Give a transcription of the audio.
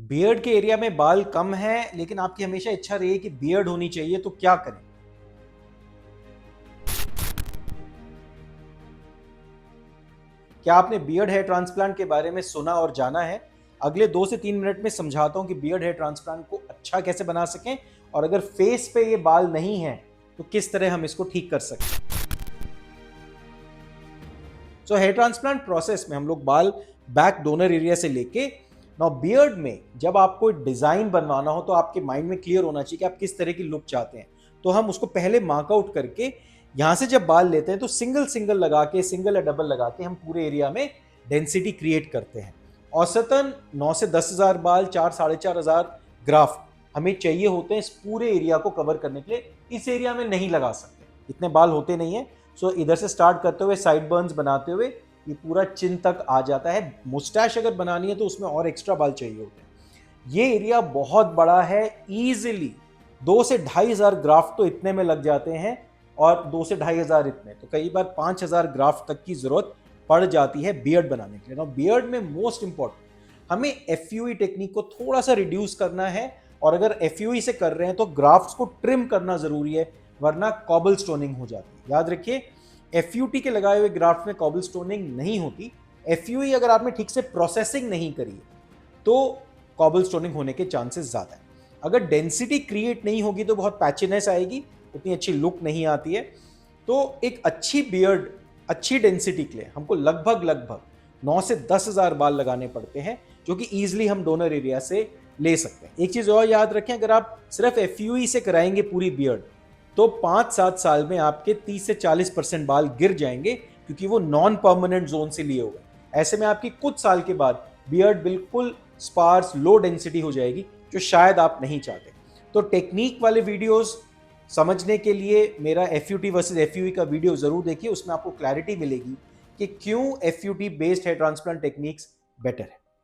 Beard के area में बाल कम है लेकिन आपकी हमेशा इच्छा रही है कि बियर्ड होनी चाहिए, तो क्या करें? क्या आपने बियर्ड हेयर ट्रांसप्लांट के बारे में सुना और जाना है? अगले 2 से 3 मिनट में समझाता हूं कि बियर्ड हेयर ट्रांसप्लांट को अच्छा कैसे बना सकें, और अगर फेस पे ये बाल नहीं है तो किस तरह हम इसको ठीक कर सकते हैं। सो हेयर ट्रांसप्लांट प्रोसेस में हम लोग बाल बैक डोनर एरिया से लेके नाउ बियर्ड में जब आपको डिजाइन बनवाना हो तो आपके माइंड में क्लियर होना चाहिए कि आप किस तरह की लुक चाहते हैं। तो हम उसको पहले मार्क आउट करके यहां से जब बाल लेते हैं तो सिंगल सिंगल लगा के, सिंगल या डबल लगा के हम पूरे एरिया में डेंसिटी क्रिएट करते हैं। औसतन 9 से 10,000 बाल, 4-4,500 ग्राफ्ट हमें चाहिए होते हैं इस पूरे एरिया को कवर करने के लिए। इस एरिया में नहीं लगा सकते, इतने बाल होते नहीं है। सो इधर से स्टार्ट करते हुए साइड बर्न्स बनाते हुए ये पूरा चिन तक आ जाता है। मुस्टैच अगर बनानी है तो उसमें और एक्स्ट्रा बाल चाहिए होते हैं। ये एरिया बहुत बड़ा है, इजीली 2 से 2,500 ग्राफ्ट तो इतने में लग जाते हैं, और 2 से 2,500 इतने, तो कई बार 5,000 ग्राफ्ट तक की जरूरत पड़ जाती है बियर्ड बनाने के लिए। ना बियर्ड में मोस्ट इंपॉर्टेंट हमें एफयूई टेक्निक को थोड़ा सा रिड्यूस करना है, और अगर एफयूई से कर रहे हैं तो ग्राफ्ट्स को ट्रिम करना जरूरी है, वरना कॉबल स्टोनिंग हो जाती है। याद रखिए, एफयूटी के लगाए हुए ग्राफ्ट में कॉबल स्टोनिंग नहीं होती। एफयूई अगर आपने ठीक से प्रोसेसिंग नहीं करी तो कॉबल स्टोनिंग होने के चांसेस ज्यादा है। अगर डेंसिटी क्रिएट नहीं होगी तो बहुत पैचीनेस आएगी, उतनी अच्छी लुक नहीं आती है। तो एक अच्छी बियर्ड, अच्छी डेंसिटी के लिए हमको लगभग लगभग 9 से 10,000 बाल लगाने पड़ते हैं, जो कि ईजिली हम डोनर एरिया से ले सकते हैं। एक चीज और याद रखें, अगर आप सिर्फ एफयूई से कराएंगे पूरी बियर्ड तो 5-7 साल में आपके 30 से 40% बाल गिर जाएंगे, क्योंकि वो नॉन परमानेंट जोन से लिए हुए। ऐसे में आपकी कुछ साल के बाद बियर्ड बिल्कुल स्पार्स, लो डेंसिटी हो जाएगी, जो शायद आप नहीं चाहते। तो टेक्निक वाले वीडियोस समझने के लिए मेरा एफयूटी वर्सेस एफयूई का वीडियो जरूर देखिए, उसमें आपको क्लैरिटी मिलेगी कि क्यों FUT based hair transplant techniques better है।